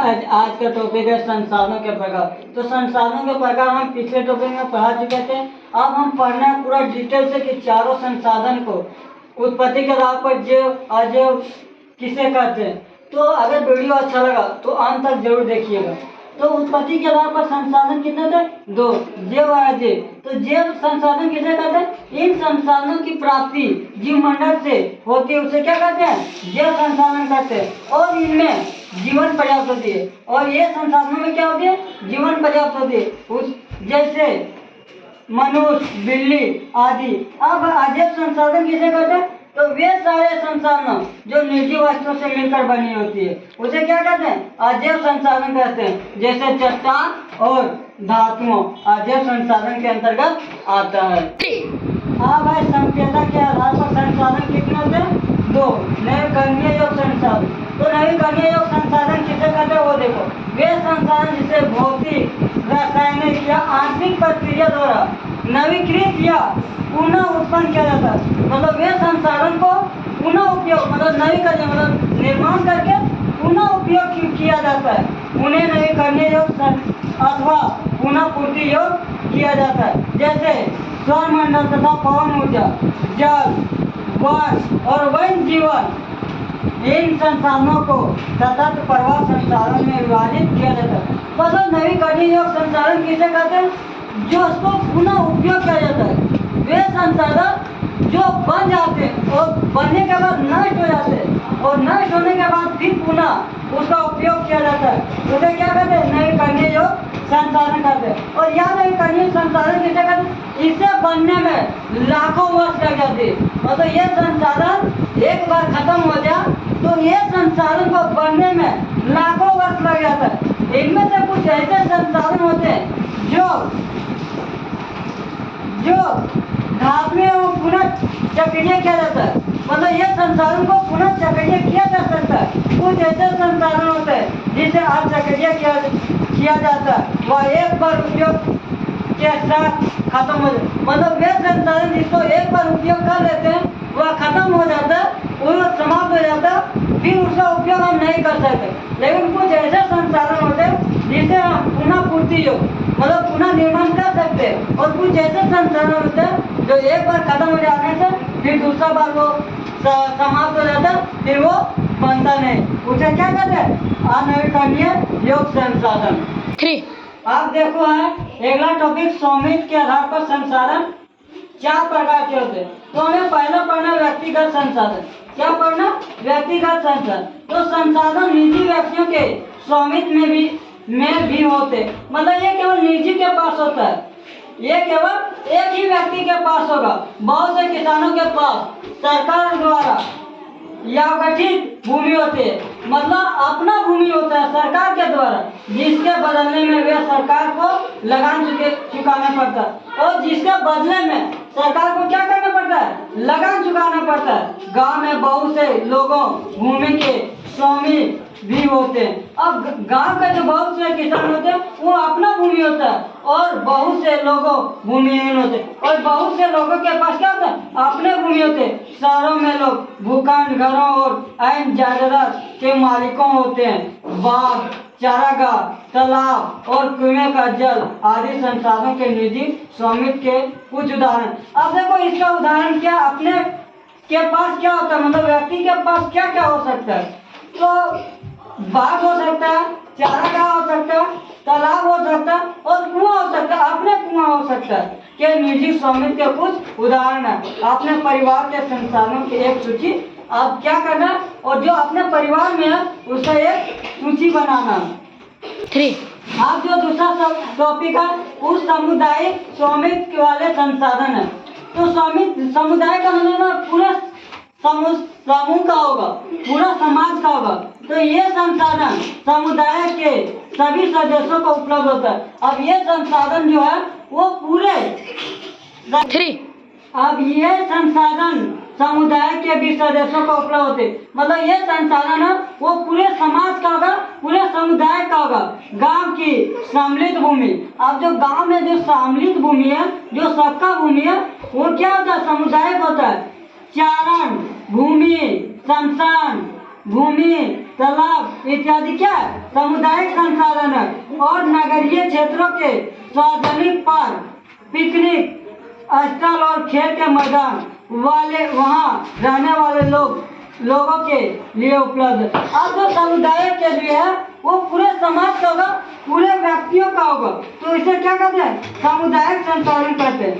आज का टॉपिक है संसाधनों के प्रकार। तो संसाधनों के प्रकार हम पिछले टॉपिक में पढ़ा चुके थे। अब हम पढ़ना है पूरा डिटेल से कि चारों संसाधन को उत्पत्ति के आधार पर अजैव किसे कहते हैं। तो अगर वीडियो अच्छा लगा तो अंत तक जरूर देखिएगा। तो उत्पत्ति के आधार पर संसाधन कितने थे? 2, जैव और अजैव। तो जैव संसाधन किसे कहते हैं? इन संसाधनों की प्राप्ति जीवमंडल से होती है, उसे क्या कहते हैं? जैव संसाधन कहते हैं। और इनमें जीवन पर्याप्त होती है। और ये संसाधनों में क्या होती है? जीवन पर्याप्त होती है। उस जैसे मनुष्य, बिल्ली आदि। अब अजैव संसाधन किसे कहते हैं? तो वे सारे संसाधन जो निर्जीव वस्तुओं से मिलकर बनी होती है उसे क्या कहते हैं? अजैव संसाधन कहते हैं। जैसे चट्टान और धातुओं अजैव संसाधन के अंतर्गत आता है। हाँ भाई, संकेता के आधार पर संसाधन कितने होते हैं? 2, नवीकरणीय योग संसाधन। तो नवीकरणीय योग संसाधन किसे कहते हैं वो देखो। वे संसाधन जिसे भौतिक, रासायनिक या आंतरिक प्रक्रिया द्वारा नवीकृत या पुनः उत्पन्न किया जाता है। मतलब वे संसाधन को पुनः उपयोग मतलब नवीकरण मतलब निर्माण करके पुनः उपयोग किया जाता है। उन्हें नवीकरणीय योग अथवा पुनः पूर्ति योग किया जाता है। जैसे सौरमंडल तथा पवन ऊर्जा, जल, वाष्प और वन्य जीवन, इन संसाधनों को सतत प्रवाह संसाधन में विभाजित किया जाता है। मतलब नवीकरणीय योग संसाधन किसे कहते हैं? जो उसको पुनः उपयोग किया जाता है। वे संसाधन जो बन जाते हैं और बनने के बाद नष्ट हो जाते हैं और नष्ट होने के बाद फिर पुनः उसका उपयोग किया जाता है, उसे क्या कहते हैं? नवीकरणीय योग संसाधन कहते हैं। और यह नवीकरणीय संसाधन किसे कहते हैं? इसे बनने में लाखों वर्ष लग जाते हैं। मतलब ये संसाधन एक बार खत्म हो जाए तो ये संसाधन को बनने में लाखों वर्ष लग जाता है। इनमें से कुछ ऐसे संसाधन होते हैं जो धातु में पुनः चक्रीय किया जाता है। मतलब ये संसाधन को पुनः चक्रीय किया जा सकता है। कुछ ऐसे संसाधन होते हैं जिसे अचक्रीय किया जाता है, वह एक बार उपयोग के साथ खत्म हो जाता है। मतलब वे संसाधन जिसको एक बार उपयोग कर लेते हैं वह खत्म हो जाता है, वो समाप्त हो जाता है, फिर उसका उपयोग हम नहीं कर सकते। लेकिन कुछ ऐसे संसाधन होते हैं जिसे हम पुनः पूर्ति योग मतलब पुनः निर्माण कर सकते हैं। और कुछ ऐसे संसाधन होते हैं जो एक बार खत्म हो जाने से फिर दूसरा बार वो समाप्त हो जाता है, फिर वो बनता नहीं। उसे क्या कहते हैं? अनवीकरणीय योग संसाधन। 3 आप देखो है अगला टॉपिक स्वामित्व के आधार पर संसाधन 4 प्रकार के होते हैं। तो हमें पहला पढ़ना व्यक्तिगत संसाधन। क्या पढ़ना? व्यक्तिगत संसाधन। तो संसाधन निजी व्यक्तियों के स्वामित्व में भी होते, मतलब ये केवल निजी के पास होता है, ये केवल एक ही व्यक्ति के पास होगा। बहुत से किसानों के पास सरकार द्वारा या गठित भूमि होती है, मतलब अपना भूमि होता है सरकार के द्वारा, जिसके बदले में वे सरकार को लगान चुकाना पड़ता है। और जिसके बदले में सरकार को क्या करना पड़ता है? लगान चुकाना पड़ता है। गांव में बहुत से लोगों भूमि के स्वामी भी होते हैं। अब गांव के जो बहुत से किसान होते हैं वो अपना भूमि होता है और बहुत से लोगों भूमिहीन होते हैं। और बहुत से लोगों के पास क्या होता है? अपने भूमि होते हैं। शहरों में लोग भूखंड, घरों और अन्य जायदाद के मालिकों होते हैं। बाग, चारागाह, तालाब और कुएं का जल आदि संसाधनों के निजी स्वामित्व के कुछ उदाहरण। अब देखो इसका उदाहरण क्या? अपने के पास क्या होता है, मतलब व्यक्ति के पास क्या क्या हो सकता है? तो बाग हो सकता है, चारागाह हो सकता है, तालाब हो सकता है और कुआं हो सकता है, अपने कुआं हो सकता है। के निजी स्वामित्व के कुछ उदाहरण है। अपने परिवार के संसाधनों की एक सूची आप क्या करना है और जो अपने परिवार में है उसका एक सूची बनाना। 3 आप जो दूसरा टॉपिक है उस सामुदायिक स्वामित्व वाले संसाधन है। तो स्वामित्व समुदाय का मतलब पूरा समूह का होगा, पूरा समाज का होगा। तो ये संसाधन समुदाय के सभी सदस्यों को उपलब्ध होता है। अब ये संसाधन जो है वो पूरे 3 अब ये संसाधन समुदाय के भी सदस्यों को उपलब्ध होते, मतलब ये संसाधन है वो पूरे समाज का होगा, पूरे समुदाय का होगा। गांव की सम्मिलित भूमि। अब जो गांव में जो सम्मिलित भूमि है, जो सबका भूमि है, वो क्या होता है? समुदाय होता है। चारण भूमि, शमशान भूमि, तालाब इत्यादि क्या है, सामुदायिक संसाधन है। और नगरीय क्षेत्रों के सार्वजनिक पार्क, पिकनिक स्थल और खेल के मैदान वाले वहाँ रहने वाले लोगों के लिए उपलब्ध है। अब जो समुदाय के लिए है वो पूरे समाज का होगा, पूरे व्यक्तियों का होगा, तो इसे क्या कहते हैं, सामुदायिक संसाधन कहते हैं।